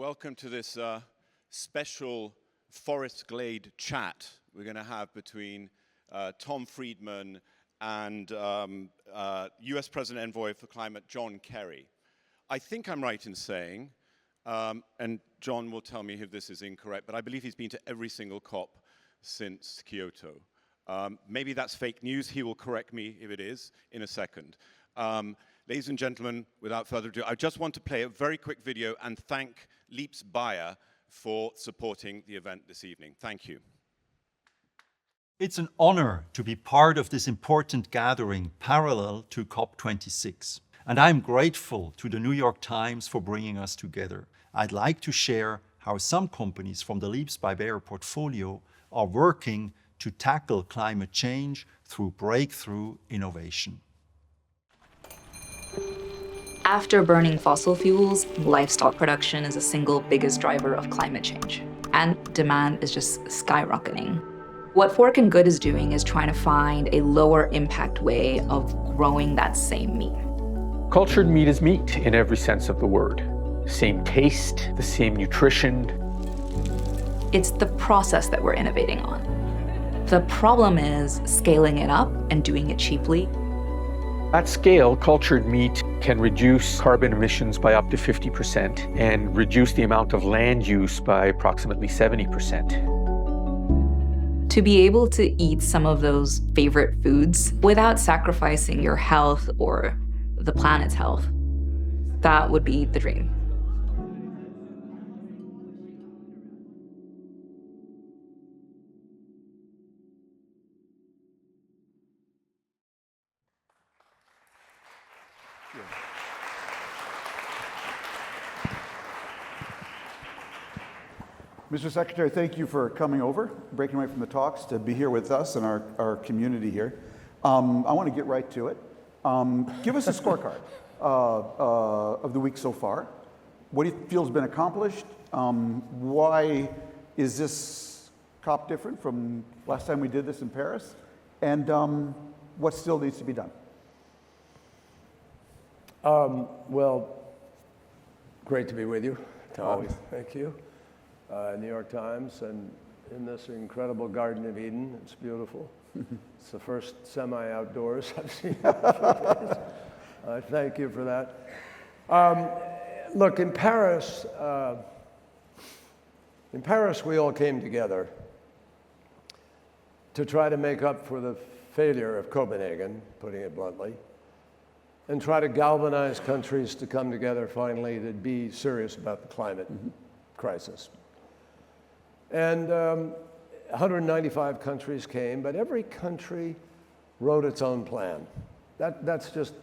Welcome to this special Forest Glade chat we're going to have between Tom Friedman and US President Envoy for Climate, John Kerry. I think I'm right in saying, and John will tell me if this is incorrect, but I believe he's been to every single COP since Kyoto. Maybe that's fake news. He will correct me if it is in a second. Ladies and gentlemen, without further ado, I just want to play a very quick video and thank Leap's Bayer for supporting the event this evening. Thank you. It's an honor to be part of this important gathering parallel to COP26. And I'm grateful to the New York Times for bringing us together. I'd like to share how some companies from the Leaps by Bayer portfolio are working to tackle climate change through breakthrough innovation. After burning fossil fuels, livestock production is the single biggest driver of climate change, and demand is just skyrocketing. What Fork and Good is doing is trying to find a lower impact way of growing that same meat. Cultured meat is meat in every sense of the word. Same taste, the same nutrition. It's the process that we're innovating on. The problem is scaling it up and doing it cheaply. At scale, cultured meat can reduce carbon emissions by up to 50% and reduce the amount of land use by approximately 70%. To be able to eat some of those favorite foods without sacrificing your health or the planet's health, that would be the dream. Mr. Secretary, thank you for coming over, breaking away from the talks to be here with us and our community here. I want to get right to it. Give us a scorecard of the week so far. What do you feel has been accomplished? Why is this COP different from last time we did this in Paris? And what still needs to be done? Well, great to be with you, Tom. Always. Thank you. New York Times, and in this incredible Garden of Eden. It's beautiful. It's the first semi-outdoors I've seen. I thank you for that. Look, in Paris, we all came together to try to make up for the failure of Copenhagen, putting it bluntly, and try to galvanize countries to come together finally to be serious about the climate crisis. And 195 countries came, but every country wrote its own plan. That's just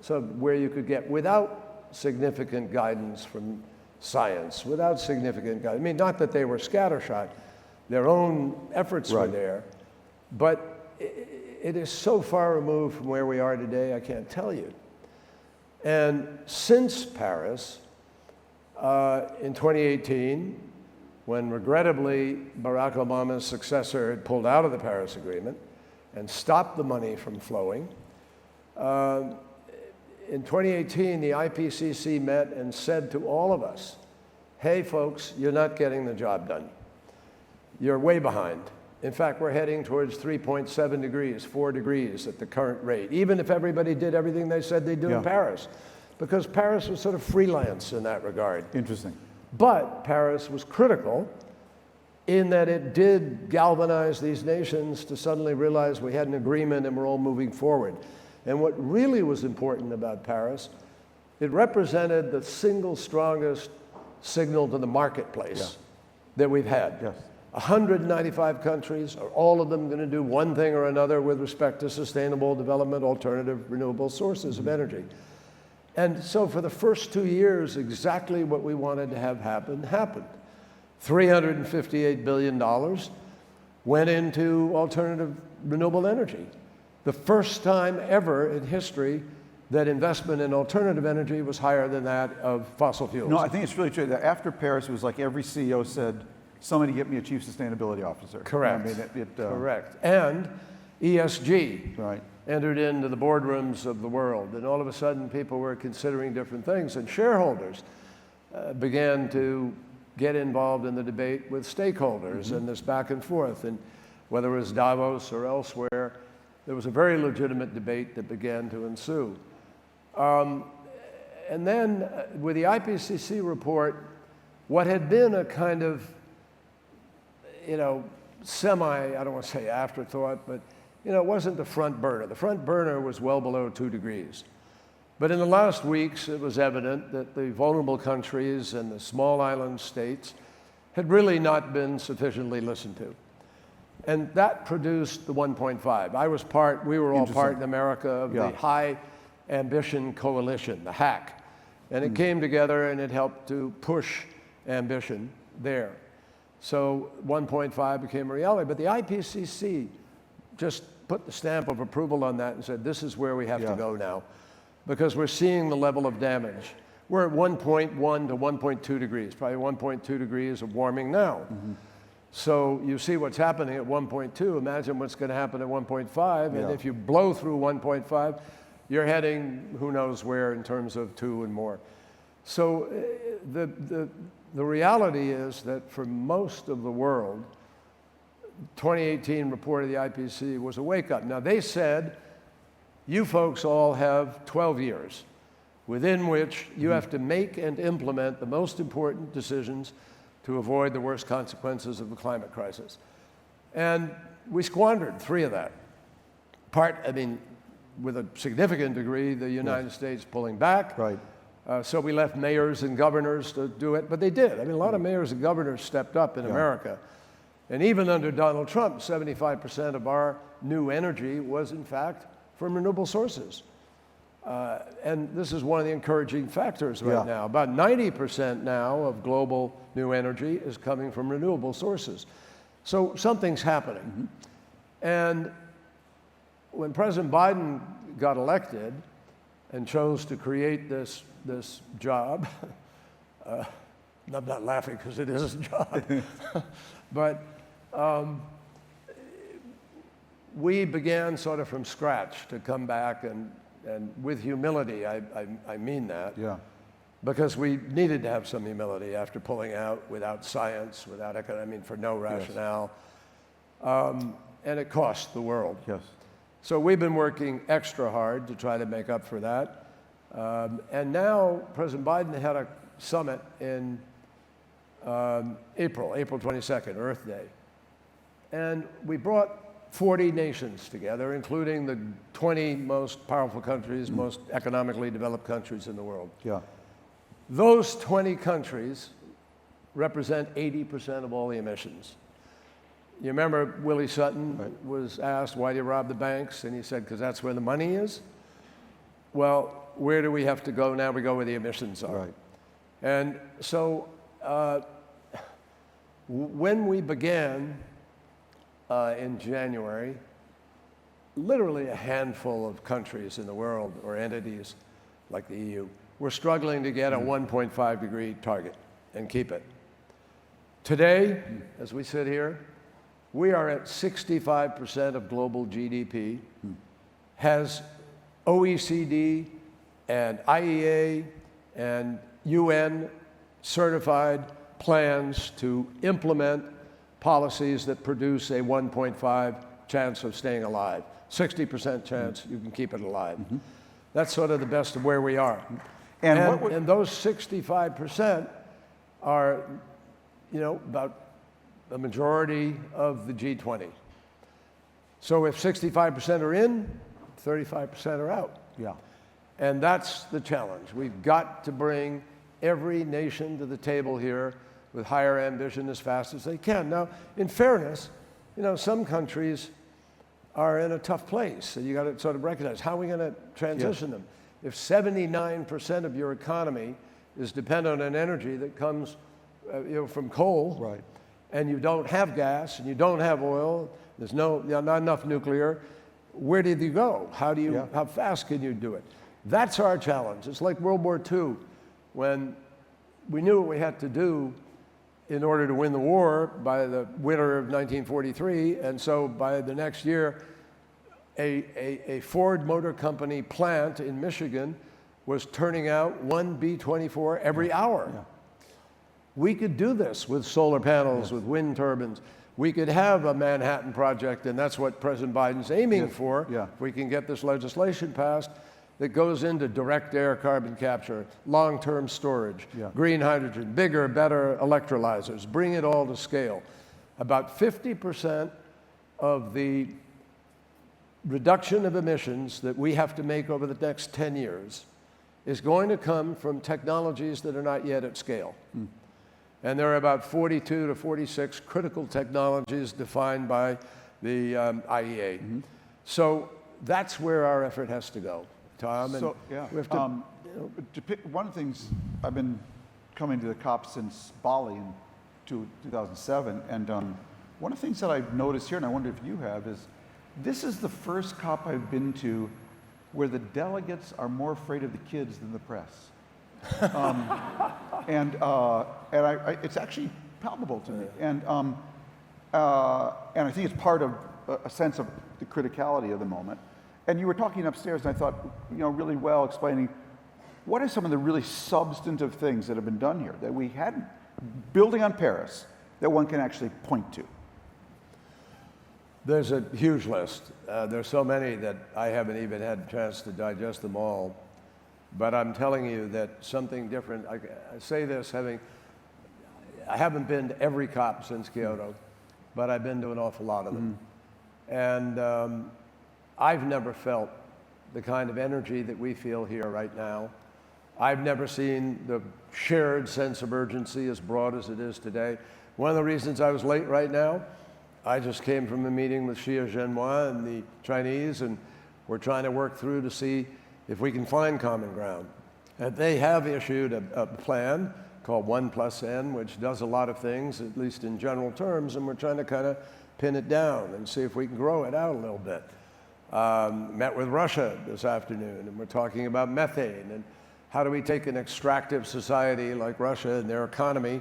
sort of where you could get without significant guidance from science, without significant guidance. I mean, not that they were scattershot, their own efforts were there, but it is so far removed from where we are today, I can't tell you. And since Paris, in 2018, when regrettably Barack Obama's successor had pulled out of the Paris Agreement and stopped the money from flowing, in 2018, the IPCC met and said to all of us, hey folks, you're not getting the job done. You're way behind. In fact, we're heading towards 3.7 degrees, 4 degrees at the current rate, even if everybody did everything they said they'd do in Paris, because Paris was sort of freelance in that regard. Interesting. But Paris was critical in that it did galvanize these nations to suddenly realize we had an agreement and we're all moving forward. And what really was important about Paris, it represented the single strongest signal to the marketplace that we've had. 195 countries, are all of them going to do one thing or another with respect to sustainable development, alternative, renewable sources of energy? And so for the first 2 years, exactly what we wanted to have happen, happened. $358 billion went into alternative renewable energy. The first time ever in history that investment in alternative energy was higher than that of fossil fuels. No, I think it's really true that after Paris, it was like every CEO said, somebody get me a chief sustainability officer. Correct. I mean, correct. And ESG. Right. Entered into the boardrooms of the world, and all of a sudden people were considering different things, and shareholders began to get involved in the debate with stakeholders and this back and forth. And whether it was Davos or elsewhere, there was a very legitimate debate that began to ensue. And then with the IPCC report, what had been a kind of, I don't want to say afterthought, but, it wasn't the front burner. The front burner was well below 2 degrees. But in the last weeks, it was evident that the vulnerable countries and the small island states had really not been sufficiently listened to. And that produced the 1.5. We were all part in America of the High Ambition Coalition, the HAC. And it came together and it helped to push ambition there. So 1.5 became a reality. But the IPCC just put the stamp of approval on that and said, this is where we have to go now, because we're seeing the level of damage. We're at 1.1 to 1.2 degrees, probably 1.2 degrees of warming now. So you see what's happening at 1.2, imagine what's going to happen at 1.5, and if you blow through 1.5, you're heading who knows where in terms of 2 and more. So the reality is that for most of the world, 2018 report of the IPCC was a wake-up. Now they said, you folks all have 12 years within which you have to make and implement the most important decisions to avoid the worst consequences of the climate crisis. And we squandered 3 of that. With a significant degree, the United States pulling back. Right. So we left mayors and governors to do it, but they did. A lot of mayors and governors stepped up in America. And even under Donald Trump, 75% of our new energy was, in fact, from renewable sources. And this is one of the encouraging factors right now. About 90% now of global new energy is coming from renewable sources. So something's happening. And when President Biden got elected and chose to create this job, I'm not laughing because it is a job, but we began sort of from scratch to come back and with humility, I mean that, because we needed to have some humility after pulling out without science, for no rationale, and it cost the world. So we've been working extra hard to try to make up for that. And now President Biden had a summit in April 22nd, Earth Day. And we brought 40 nations together, including the 20 most powerful countries, most economically developed countries in the world. Those 20 countries represent 80% of all the emissions. You remember Willie Sutton was asked, why do you rob the banks? And he said, because that's where the money is. Well, where do we have to go now? We go where the emissions are. And so when we began in January, literally a handful of countries in the world or entities like the EU were struggling to get a 1.5 degree target and keep it. Today, as we sit here, we are at 65% of global GDP, has OECD and IEA and UN certified plans to implement policies that produce a 1.5 chance of staying alive. 60% chance you can keep it alive. That's sort of the best of where we are. And those 65% are, about the majority of the G20. So if 65% are in, 35% are out. And that's the challenge. We've got to bring every nation to the table here with higher ambition as fast as they can. Now, in fairness, some countries are in a tough place, so you got to sort of recognize, how are we going to transition them? If 79% of your economy is dependent on energy that comes from coal, and you don't have gas, and you don't have oil, there's not enough nuclear, where did you go? How fast can you do it? That's our challenge. It's like World War II, when we knew what we had to do in order to win the war by the winter of 1943, and so by the next year, a Ford Motor Company plant in Michigan was turning out one B-24 every hour. We could do this with solar panels, with wind turbines. We could have a Manhattan Project, and that's what President Biden's aiming for. Yeah. If we can get this legislation passed that goes into direct air carbon capture, long-term storage, green hydrogen, bigger, better electrolyzers, bring it all to scale. About 50% of the reduction of emissions that we have to make over the next 10 years is going to come from technologies that are not yet at scale. And there are about 42 to 46 critical technologies defined by the IEA. So that's where our effort has to go, Tom. And So, yeah. we have to, One of the things, I've been coming to the COP since Bali in 2007, and one of the things that I've noticed here, and I wonder if you have, is this is the first COP I've been to where the delegates are more afraid of the kids than the press. It's actually palpable to me. And I think it's part of a sense of the criticality of the moment. And you were talking upstairs, and I thought, really well explaining what are some of the really substantive things that have been done here that we hadn't, building on Paris, that one can actually point to. There's a huge list. There's so many that I haven't even had a chance to digest them all. But I'm telling you that something different, I say this I haven't been to every COP since Kyoto, but I've been to an awful lot of them. And I've never felt the kind of energy that we feel here right now. I've never seen the shared sense of urgency as broad as it is today. One of the reasons I was late right now, I just came from a meeting with Xi Jinping and the Chinese, and we're trying to work through to see if we can find common ground. And they have issued a plan called 1+N, which does a lot of things, at least in general terms, and we're trying to kind of pin it down and see if we can grow it out a little bit. Met with Russia this afternoon, and we're talking about methane, and how do we take an extractive society like Russia and their economy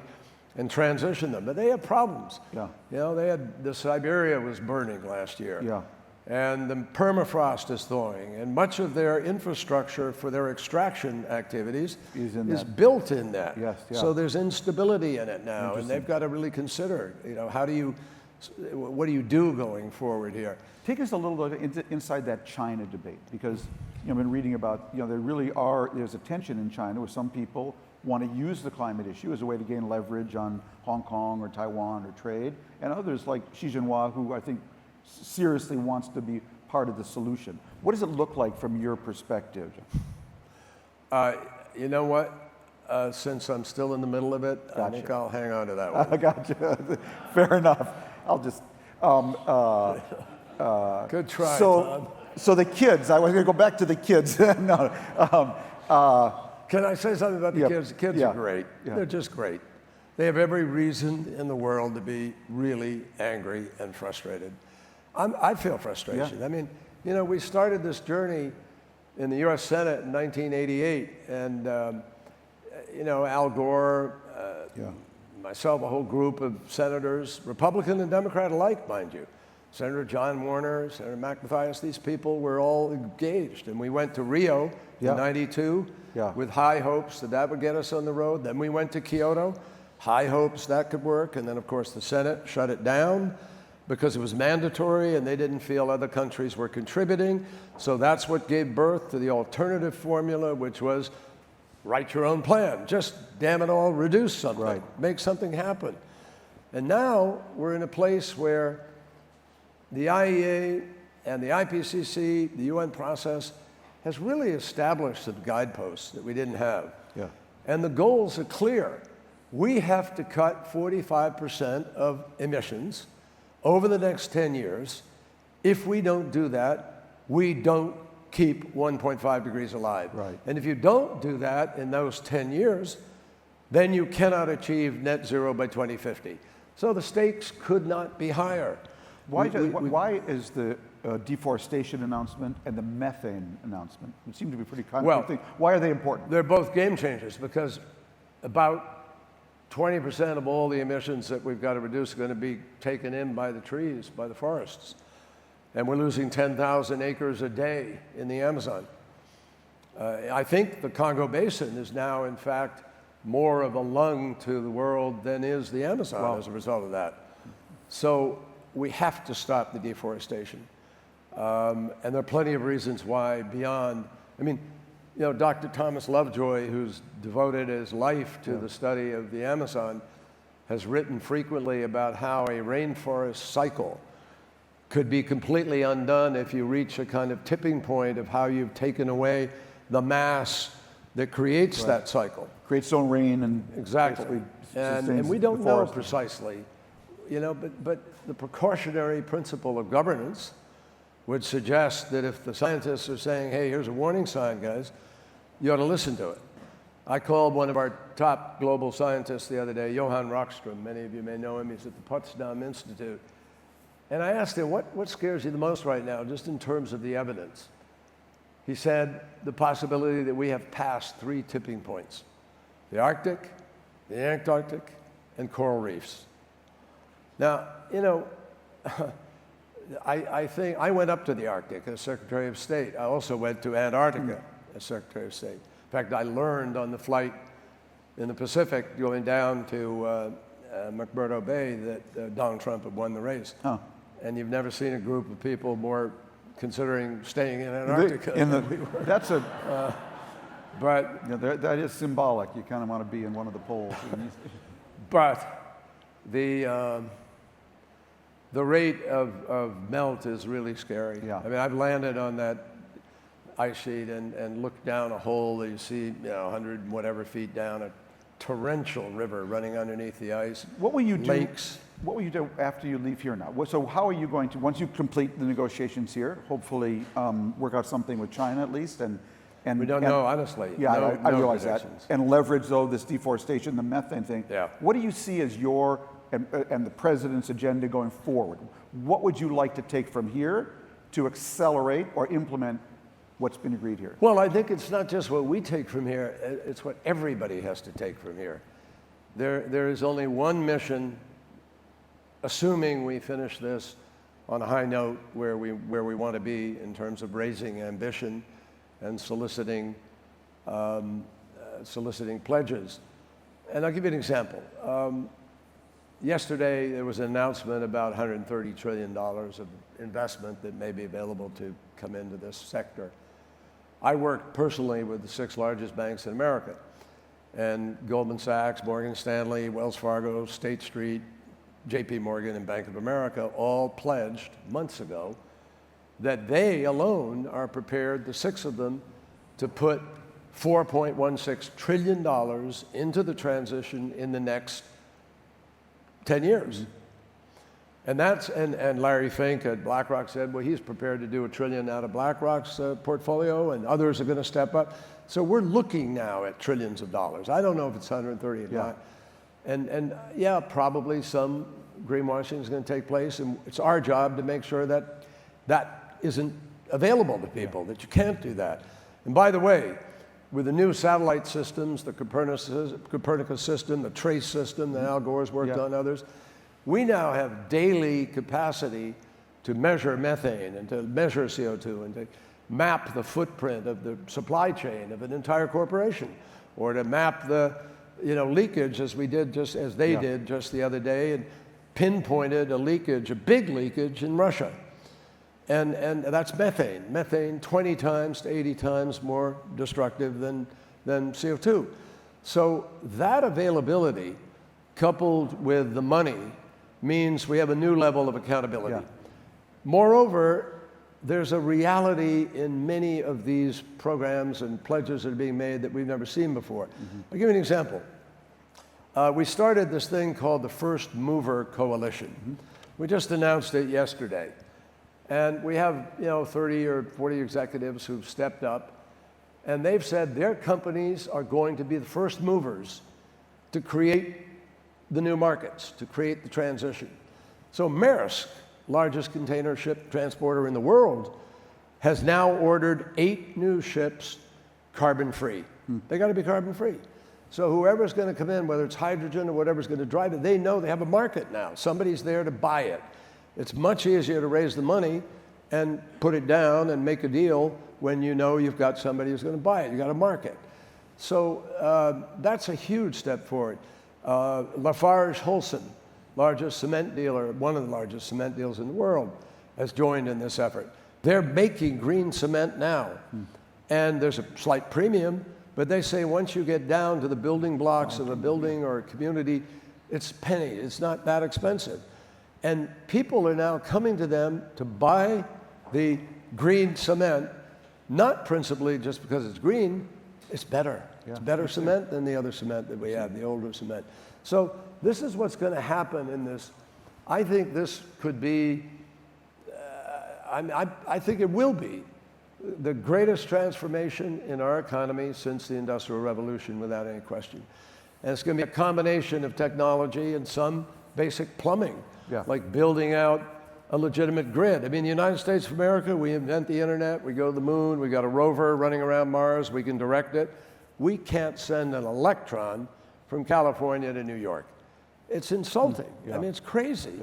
and transition them. But they have problems. Yeah. The Siberia was burning last year. Yeah. And the permafrost is thawing, and much of their infrastructure for their extraction activities is built in that. Yes, yeah. So there's instability in it now, and they've got to really consider, what do you do going forward here? Take us a little bit inside that China debate, because I've been reading about, there's a tension in China where some people want to use the climate issue as a way to gain leverage on Hong Kong or Taiwan or trade, and others like Xi Jinping, who I think seriously wants to be part of the solution. What does it look like from your perspective? You know what? Since I'm still in the middle of it, I think I'll hang on to that one. I got you. Fair enough. I'll just... Good try, Tom. So the kids, I was going to go back to the kids. No. Can I say something about the kids? The kids are great. Yeah. They're just great. They have every reason in the world to be really angry and frustrated. I feel frustration. Yeah. I mean, we started this journey in the U.S. Senate in 1988, and Al Gore, myself, a whole group of senators, Republican and Democrat alike, mind you, Senator John Warner, Senator McMathias, these people were all engaged, and we went to Rio in '92 with high hopes that would get us on the road. Then we went to Kyoto, high hopes that could work, and then of course the Senate shut it down because it was mandatory and they didn't feel other countries were contributing. So that's what gave birth to the alternative formula, which was write your own plan. Just, damn it all, reduce something, make something happen. And now we're in a place where the IEA and the IPCC, the UN process, has really established some guideposts that we didn't have. Yeah. And the goals are clear. We have to cut 45% of emissions over the next 10 years. If we don't do that, we don't keep 1.5 degrees alive. Right. And if you don't do that in those 10 years, then you cannot achieve net zero by 2050. So the stakes could not be higher. Why is the deforestation announcement and the methane announcement, it seem to be pretty contradictory. Why are they important? They're both game changers because about 20% of all the emissions that we've got to reduce are going to be taken in by the trees, by the forests. And we're losing 10,000 acres a day in the Amazon. I think the Congo Basin is now, in fact, more of a lung to the world than is the Amazon as a result of that. So we have to stop the deforestation. And there are plenty of reasons why beyond, I mean, you know, Dr. Thomas Lovejoy, who's devoted his life to the study of the Amazon, has written frequently about how a rainforest cycle could be completely undone if you reach a kind of tipping point of how you've taken away the mass that creates that cycle. Creates its own rain and exactly. And we don't know precisely, you know, but the precautionary principle of governance would suggest that if the scientists are saying, hey, here's a warning sign, guys, you ought to listen to it. I called one of our top global scientists the other day, Johan Rockström. Many of you may know him. He's at the Potsdam Institute. And I asked him, what scares you the most right now, just in terms of the evidence? He said, the possibility that we have passed 3 tipping points: the Arctic, the Antarctic, and coral reefs. Now, you know, I think I went up to the Arctic as Secretary of State. I also went to Antarctica as Secretary of State. In fact, I learned on the flight in the Pacific going down to McMurdo Bay that Donald Trump had won the race. Oh. And you've never seen a group of people more considering staying in Antarctica. That's a, but you know, that is symbolic. You kind of want to be in one of the poles. But the rate of melt is really scary. Yeah. I mean, I've landed on that ice sheet and looked down a hole that you see, you know, 100 and whatever feet down, a torrential river running underneath the ice. What will you do? Lakes. What will you do after you leave here now? So how are you going to, once you complete the negotiations here, hopefully work out something with China at least, and we don't know, honestly. Yeah, I realize that. And leverage, though, this deforestation, the methane thing. Yeah. What do you see as your and the president's agenda going forward? What would you like to take from here to accelerate or implement what's been agreed here? Well, I think it's not just what we take from here, it's what everybody has to take from here. There is only one mission, assuming we finish this on a high note where we want to be in terms of raising ambition and soliciting pledges. And I'll give you an example. Yesterday, there was an announcement about $130 trillion of investment that may be available to come into this sector. I work personally with the 6 largest banks in America, and Goldman Sachs, Morgan Stanley, Wells Fargo, State Street, JP Morgan, and Bank of America all pledged months ago that they alone are prepared, the 6 of them, to put $4.16 trillion into the transition in the next 10 years. And that's, and Larry Fink at BlackRock said, well, he's prepared to do $1 trillion out of BlackRock's portfolio, and others are going to step up. So we're looking now at trillions of dollars. I don't know if it's 130 or not. And yeah, probably some greenwashing is going to take place, and it's our job to make sure that that isn't available to people, that you can't do that. And by the way, with the new satellite systems, the Copernicus system, the TRACE system that Al Gore's worked on, others, we now have daily capacity to measure methane and to measure CO2 and to map the footprint of the supply chain of an entire corporation, or to map the leakage as we did just as they did just the other day, and pinpointed a leakage, a big leakage in Russia. And that's methane. Methane 20 times to 80 times more destructive than CO2. So that availability, coupled with the money, means we have a new level of accountability. Moreover, there's a reality in many of these programs and pledges that are being made that we've never seen before. I'll give you an example. We started this thing called the First Mover Coalition. We just announced it yesterday. And we have 30 or 40 executives who've stepped up, and they've said their companies are going to be the first movers to create the new markets, to create the transition. So Maersk, largest container ship transporter in the world, has now ordered 8 new ships carbon-free. They got to be carbon-free. So whoever's going to come in, whether it's hydrogen or whatever's going to drive it, they know they have a market now. Somebody's there to buy it. It's much easier to raise the money and put it down and make a deal when you know you've got somebody who's going to buy it. You've got a market. So that's a huge step forward. Lafarge-Holcim, largest cement dealer, one of the largest cement dealers in the world, has joined in this effort. They're making green cement now. And there's a slight premium, but they say once you get down to the building blocks of a building or a community, it's penny. It's not that expensive. And people are now coming to them to buy the green cement, not principally just because it's green, it's better. Yeah. It's better cement than the other cement that we have, the older cement. So this is what's going to happen in this. I think this could be, I think it will be the greatest transformation in our economy since the Industrial Revolution, without any question. And it's going to be a combination of technology and some basic plumbing, like building out a legitimate grid. I mean, the United States of America, we invent the internet, we go to the moon, we got a rover running around Mars, we can direct it. We can't send an electron from California to New York. It's insulting. I mean, it's crazy.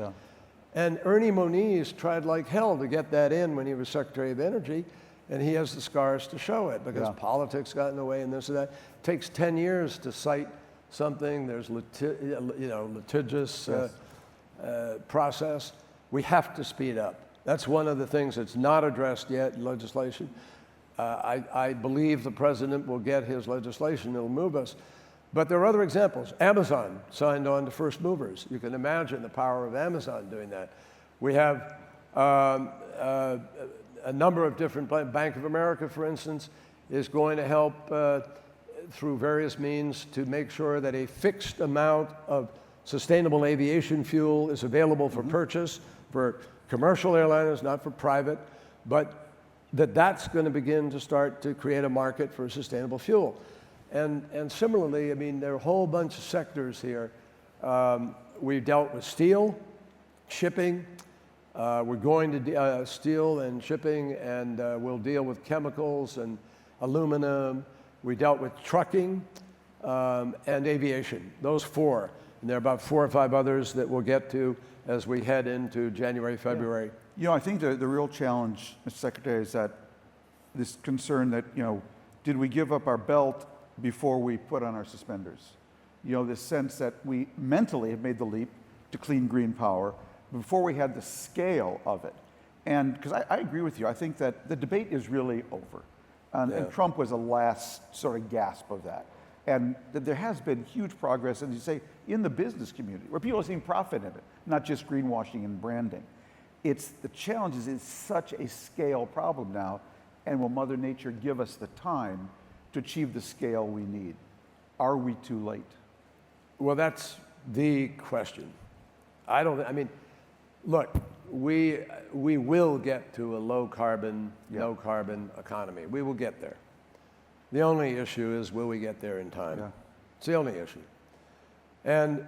And Ernie Moniz tried like hell to get that in when he was Secretary of Energy, and he has the scars to show it because politics got in the way and this and that. It takes 10 years to cite something. There's litigious process. We have to speed up. That's one of the things that's not addressed yet in legislation. I believe the president will get his legislation. It'll move us. But there are other examples. Amazon signed on to first movers. You can imagine the power of Amazon doing that. We have a number of different, Bank of America, for instance, is going to help through various means to make sure that a fixed amount of sustainable aviation fuel is available for purchase for commercial airliners, not for private, but that's going to begin to start to create a market for sustainable fuel. And similarly, I mean, there are a whole bunch of sectors here. We've dealt with steel, shipping. We're going to steel and shipping, and we'll deal with chemicals and aluminum. We dealt with trucking and aviation, those four. And there are about 4 or 5 others that we'll get to as we head into January, February. You know, I think the real challenge, Mr. Secretary, is that this concern that, you know, did we give up our belt before we put on our suspenders? You know, this sense that we mentally have made the leap to clean green power before we had the scale of it. And because I agree with you, I think that the debate is really over. And Trump was the last sort of gasp of that. And that there has been huge progress, as you say, in the business community, where people are seeing profit in it, not just greenwashing and branding. The challenge is it's such a scale problem now, and will Mother Nature give us the time to achieve the scale we need? Are we too late? Well, that's the question. I mean, look, we will get to a low carbon economy. We will get there. The only issue is, will we get there in time? It's the only issue. And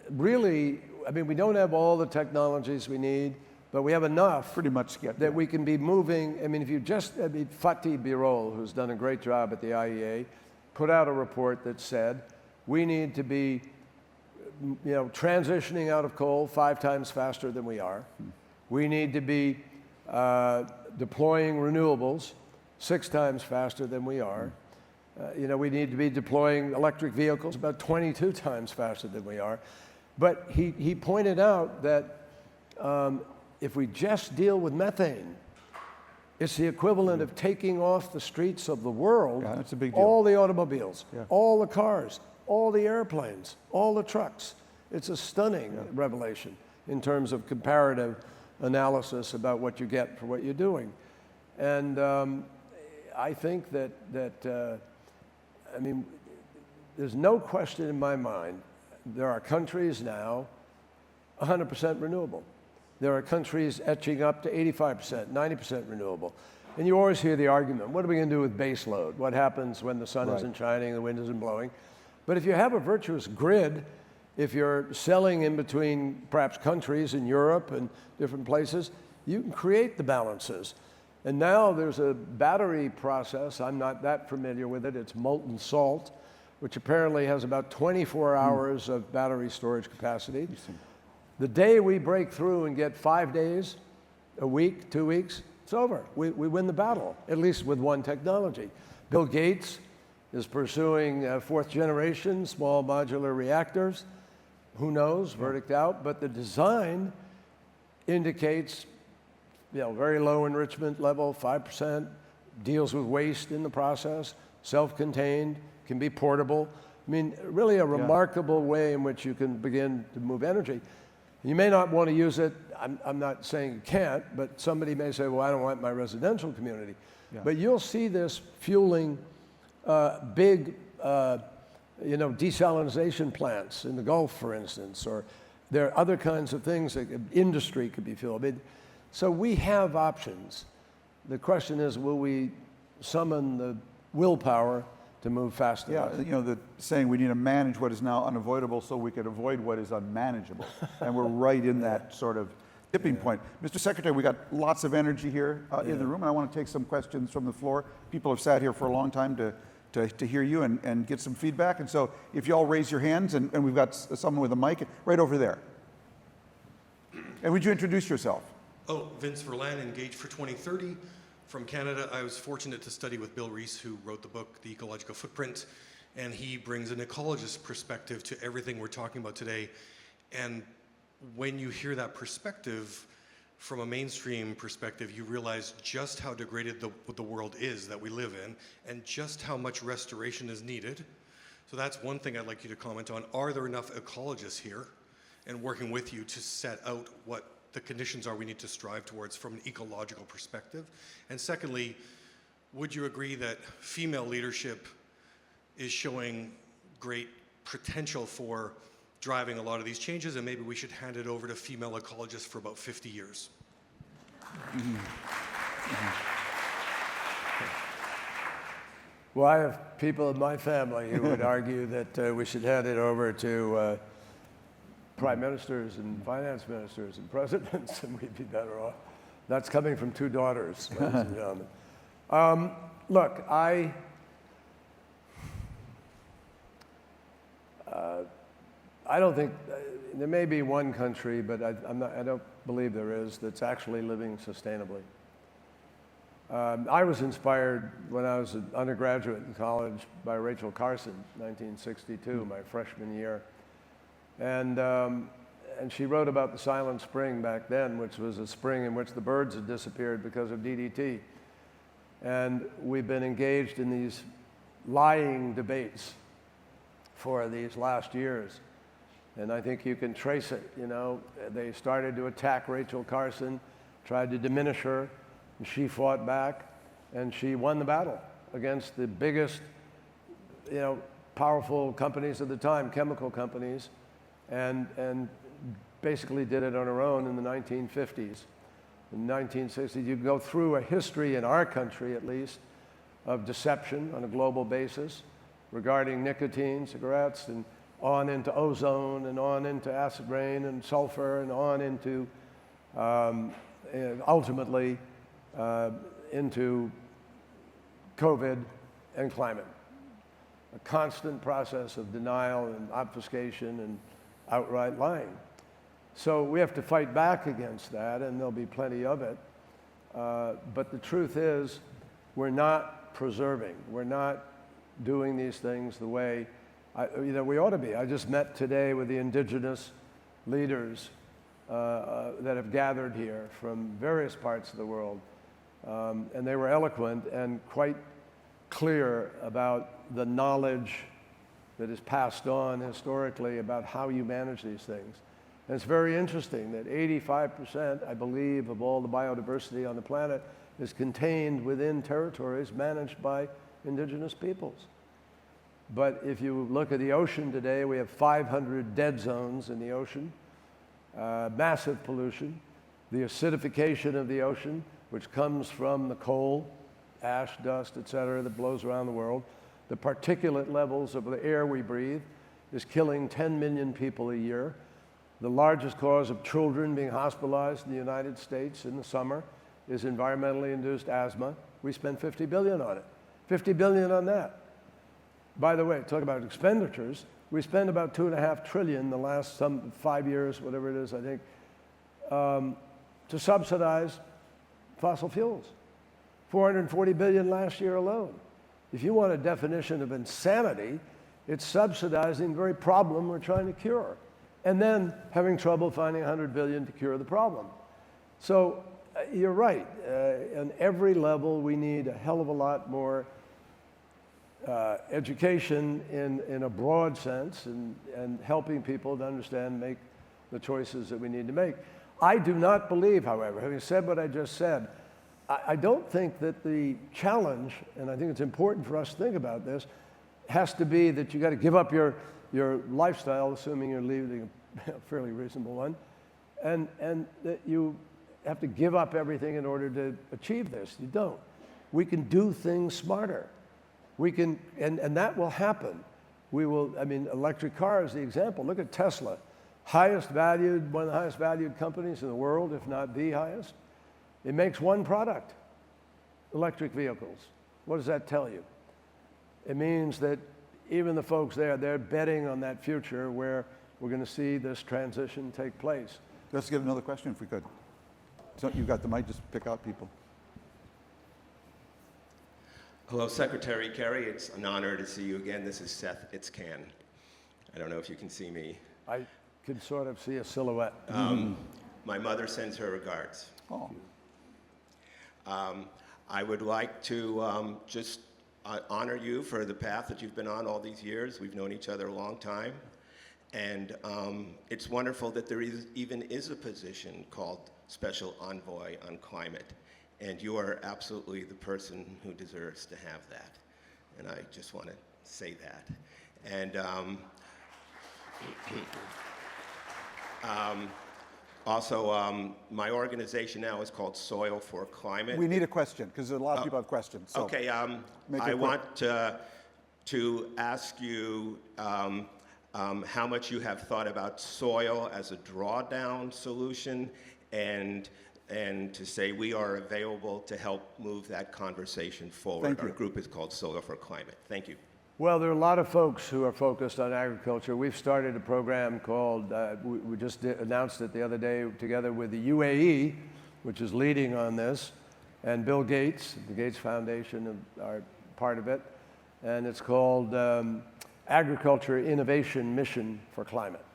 really, I mean, we don't have all the technologies we need, but we have enough pretty much that we can be moving. I mean, if you just, Fatih Birol, who's done a great job at the IEA, put out a report that said we need to be, you know, transitioning out of coal 5 times faster than we are. We need to be deploying renewables 6 times faster than we are. You know, we need to be deploying electric vehicles about 22 times faster than we are. But he pointed out that if we just deal with methane, it's the equivalent of taking off the streets of the world that's a big deal. All the automobiles, all the cars, all the airplanes, all the trucks. It's a stunning revelation in terms of comparative analysis about what you get for what you're doing. And I think that I mean, there's no question in my mind, there are countries now 100% renewable. There are countries etching up to 85%, 90% renewable. And you always hear the argument, what are we going to do with base load? What happens when the sun isn't shining and the wind isn't blowing? But if you have a virtuous grid, if you're selling in between perhaps countries in Europe and different places, you can create the balances. And now there's a battery process. I'm not that familiar with it. It's molten salt, which apparently has about 24 hours of battery storage capacity. The day we break through and get 5 days, a week, 2 weeks, it's over. We win the battle, at least with one technology. Bill Gates is pursuing fourth generation small modular reactors. Who knows, verdict out, but the design indicates very low enrichment level, 5%, deals with waste in the process, self-contained, can be portable. I mean, really a remarkable way in which you can begin to move energy. You may not want to use it, I'm not saying you can't, but somebody may say, well, I don't want my residential community. Yeah. But you'll see this fueling big desalinization plants in the Gulf, for instance, or there are other kinds of things that industry could be fueled. So we have options. The question is, will we summon the willpower to move fast enough? Yeah, the saying, we need to manage what is now unavoidable so we can avoid what is unmanageable. And we're right in that sort of tipping point. Mr. Secretary, we got lots of energy here in the room, and I want to take some questions from the floor. People have sat here for a long time to hear you and get some feedback. And so if you all raise your hands, and we've got someone with a mic right over there. And would you introduce yourself? Oh, Vince Vernon, Engaged for 2030. From Canada, I was fortunate to study with Bill Rees, who wrote the book, The Ecological Footprint, and he brings an ecologist perspective to everything we're talking about today. And when you hear that perspective, from a mainstream perspective, you realize just how degraded the world is that we live in, and just how much restoration is needed. So that's one thing I'd like you to comment on. Are there enough ecologists here and working with you to set out what the conditions are we need to strive towards from an ecological perspective? And secondly, would you agree that female leadership is showing great potential for driving a lot of these changes, and maybe we should hand it over to female ecologists for about 50 years? Well, I have people in my family who would argue that we should hand it over to prime ministers and finance ministers and presidents, and we'd be better off. That's coming from two daughters, ladies and gentlemen. Look, I don't think, there may be one country, but I don't believe there is, that's actually living sustainably. I was inspired when I was an undergraduate in college by Rachel Carson, 1962, my freshman year. And she wrote about the Silent Spring back then, which was a spring in which the birds had disappeared because of DDT. And we've been engaged in these lying debates for these last years. And I think you can trace it, They started to attack Rachel Carson, tried to diminish her, and she fought back, and she won the battle against the biggest, powerful companies at the time, chemical companies, and basically did it on her own in the 1950s. In the 1960s, you go through a history in our country, at least, of deception on a global basis regarding nicotine, cigarettes, and on into ozone, and on into acid rain and sulfur, and on into, ultimately, into COVID and climate. A constant process of denial and obfuscation and outright lying. So we have to fight back against that, and there'll be plenty of it. But the truth is, we're not preserving. We're not doing these things the way we ought to be. I just met today with the indigenous leaders that have gathered here from various parts of the world. And they were eloquent and quite clear about the knowledge that is passed on historically about how you manage these things. And it's very interesting that 85%, I believe, of all the biodiversity on the planet is contained within territories managed by indigenous peoples. But if you look at the ocean today, we have 500 dead zones in the ocean, massive pollution, the acidification of the ocean, which comes from the coal, ash, dust, et cetera, that blows around the world. The particulate levels of the air we breathe is killing 10 million people a year. The largest cause of children being hospitalized in the United States in the summer is environmentally induced asthma. We spend $50 billion on it. $50 billion on that. By the way, talk about expenditures, we spend about $2.5 trillion the last 5 years, whatever it is, I think, to subsidize fossil fuels. $440 billion last year alone. If you want a definition of insanity, it's subsidizing the very problem we're trying to cure, and then having trouble finding 100 billion to cure the problem. So you're right. On every level, we need a hell of a lot more education in a broad sense, and helping people to understand, make the choices that we need to make. I do not believe, however, having said what I just said, I don't think that the challenge, and I think it's important for us to think about this, has to be that you got to give up your lifestyle, assuming you're leading a fairly reasonable one, and that you have to give up everything in order to achieve this. You don't. We can do things smarter. We can, and that will happen. We will, I mean, electric car is the example. Look at Tesla. Highest valued, one of the highest valued companies in the world, if not the highest. It makes one product, electric vehicles. What does that tell you? It means that even the folks there, they're betting on that future where we're going to see this transition take place. Let's get another question if we could. So you've got the mic, just pick out people. Hello, Secretary Kerry. It's an honor to see you again. This is Seth Itzcan. I don't know if you can see me. I can sort of see a silhouette. My mother sends her regards. Oh. I would like to just honor you for the path that you've been on all these years. We've known each other a long time. And it's wonderful that there even is a position called Special Envoy on Climate. And you are absolutely the person who deserves to have that. And I just want to say that. And also, my organization now is called Soil for Climate. We need a question, because a lot of people have questions. So Okay, make it I quick. want to ask you how much you have thought about soil as a drawdown solution, and to say we are available to help move that conversation forward. Thank you. Our group is called Soil for Climate. Thank you. Well, there are a lot of folks who are focused on agriculture. We've started a program called, we just announced it the other day, together with the UAE, which is leading on this, and Bill Gates, the Gates Foundation are part of it, and it's called Agriculture Innovation Mission for Climate.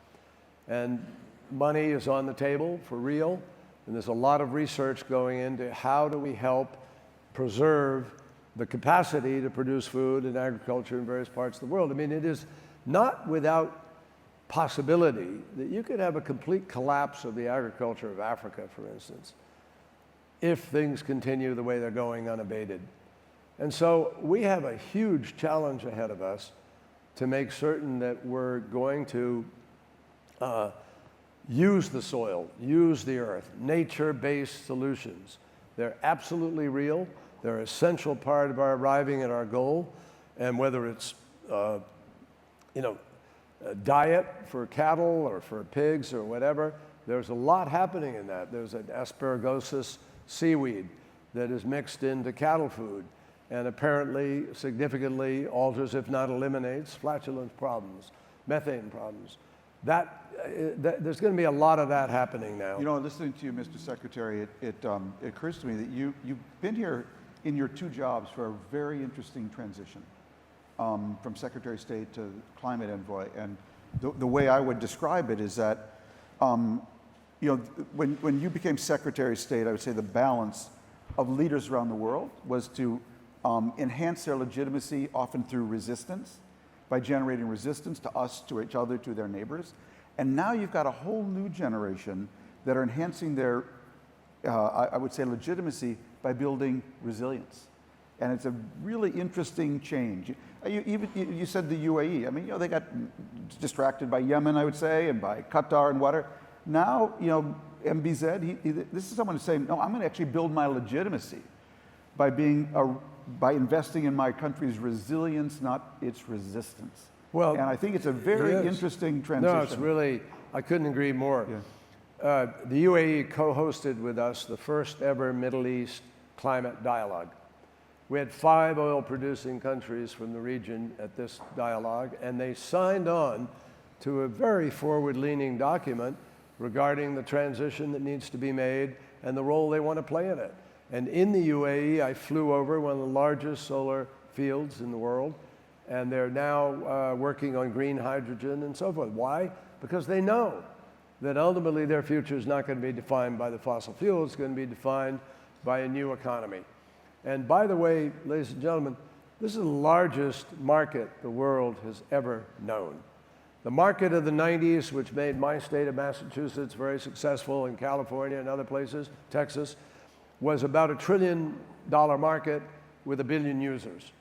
And money is on the table for real, and there's a lot of research going into how do we help preserve the capacity to produce food and agriculture in various parts of the world. I mean, it is not without possibility that you could have a complete collapse of the agriculture of Africa, for instance, if things continue the way they're going unabated. And so we have a huge challenge ahead of us to make certain that we're going to use the soil, use the earth, nature-based solutions. They're absolutely real. They're an essential part of our arriving at our goal, and whether it's, a diet for cattle or for pigs or whatever, there's a lot happening in that. There's an asparagosis seaweed that is mixed into cattle food, and apparently significantly alters, if not eliminates, flatulence problems, methane problems. There's going to be a lot of that happening now. You know, listening to you, Mr. Secretary, it occurs to me that you've been here in your two jobs for a very interesting transition from Secretary of State to Climate Envoy. And the way I would describe it is that, when you became Secretary of State, I would say the balance of leaders around the world was to enhance their legitimacy, often through resistance, by generating resistance to us, to each other, to their neighbors. And now you've got a whole new generation that are enhancing their, I would say, legitimacy by building resilience. And it's a really interesting change. You said the UAE. I mean, they got distracted by Yemen, I would say, and by Qatar and whatever. Now, MBZ, this is someone who's saying, no, I'm going to actually build my legitimacy by by investing in my country's resilience, not its resistance. Well, and I think it's a very interesting transition. No, it's really, I couldn't agree more. Yeah. The UAE co-hosted with us the first ever Middle East climate dialogue. We had 5 oil-producing countries from the region at this dialogue, and they signed on to a very forward-leaning document regarding the transition that needs to be made and the role they want to play in it. And in the UAE, I flew over one of the largest solar fields in the world, and they're now working on green hydrogen and so forth. Why? Because they know that ultimately their future is not going to be defined by the fossil fuels, it's going to be defined by a new economy. And by the way, ladies and gentlemen, this is the largest market the world has ever known. The market of the 90s, which made my state of Massachusetts very successful, in California and other places, Texas, was about $1 trillion market with 1 billion users.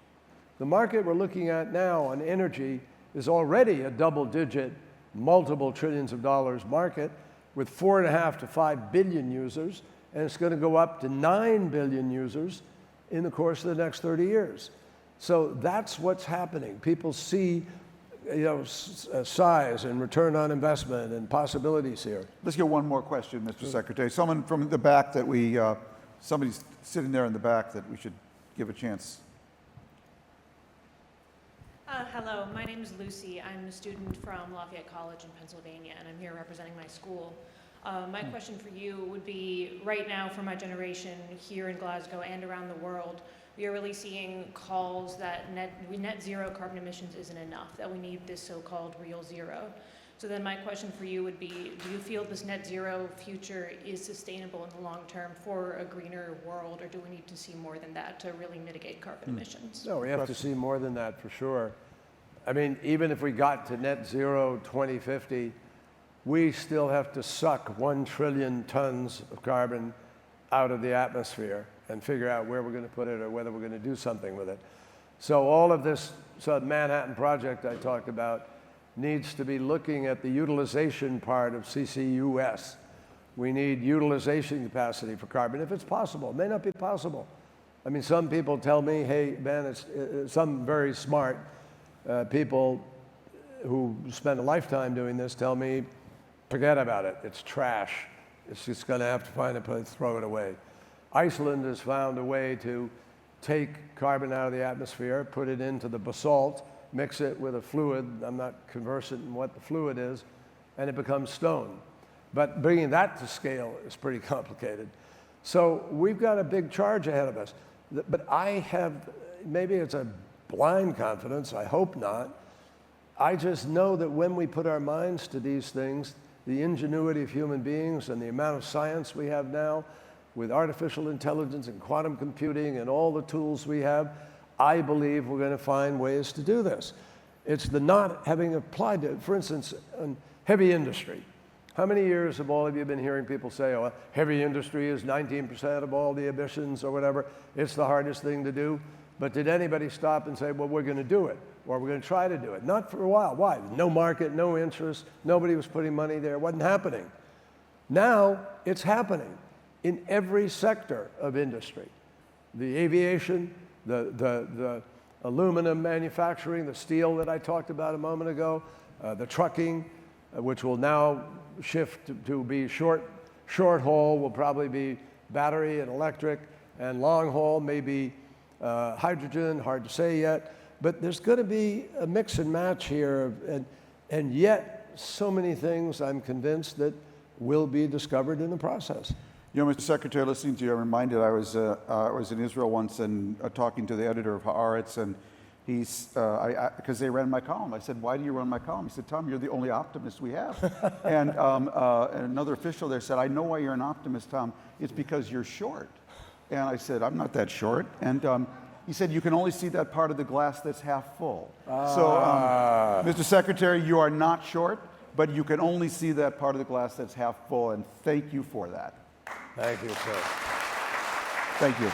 The market we're looking at now on energy is already a double-digit, multiple trillions of dollars market with 4.5 to 5 billion users, and it's going to go up to 9 billion users in the course of the next 30 years. So that's what's happening. People see, size and return on investment and possibilities here. Let's get one more question, Mr. Secretary. Someone from the back that somebody's sitting there in the back that we should give a chance. Hello, my name is Lucy. I'm a student from Lafayette College in Pennsylvania, and I'm here representing my school. My question for you would be, right now for my generation here in Glasgow and around the world, we are really seeing calls that net zero carbon emissions isn't enough, that we need this so-called real zero. So then my question for you would be, do you feel this net zero future is sustainable in the long term for a greener world, or do we need to see more than that to really mitigate carbon emissions? No, we have to see more than that for sure. I mean, even if we got to net zero 2050, we still have to suck 1 trillion tons of carbon out of the atmosphere and figure out where we're going to put it or whether we're going to do something with it. So all of this Manhattan Project I talked about needs to be looking at the utilization part of CCUS. We need utilization capacity for carbon, if it's possible. It may not be possible. I mean, some people tell me, hey, man, it's some very smart people who spend a lifetime doing this tell me, forget about it, it's trash. It's just going to have to find a place, throw it away. Iceland has found a way to take carbon out of the atmosphere, put it into the basalt, mix it with a fluid, I'm not conversant in what the fluid is, and it becomes stone. But bringing that to scale is pretty complicated. So we've got a big charge ahead of us. But I have, maybe it's a blind confidence, I hope not. I just know that when we put our minds to these things, the ingenuity of human beings and the amount of science we have now, with artificial intelligence and quantum computing and all the tools we have, I believe we're going to find ways to do this. It's the not having applied to, for instance, on heavy industry. How many years have all of you been hearing people say, oh, heavy industry is 19% of all the emissions or whatever, it's the hardest thing to do? But did anybody stop and say, well, we're going to do it, or we're going to try to do it? Not for a while. Why? No market, no interest, nobody was putting money there, it wasn't happening. Now it's happening in every sector of industry. The aviation, the aluminum manufacturing, the steel that I talked about a moment ago, the trucking, which will now shift to be short haul will probably be battery and electric, and long haul may be hydrogen, hard to say yet. But there's going to be a mix and match here, and yet so many things I'm convinced that will be discovered in the process. You know, Mr. Secretary, listening to you, I'm reminded I was in Israel once and talking to the editor of Haaretz, and he's, because they ran my column. I said, why do you run my column? He said, Tom, you're the only optimist we have. And another official there said, I know why you're an optimist, Tom. It's because you're short. And I said, I'm not that short. And he said, you can only see that part of the glass that's half full. So, Mr. Secretary, you are not short, but you can only see that part of the glass that's half full, and thank you for that. Thank you, sir. Thank you.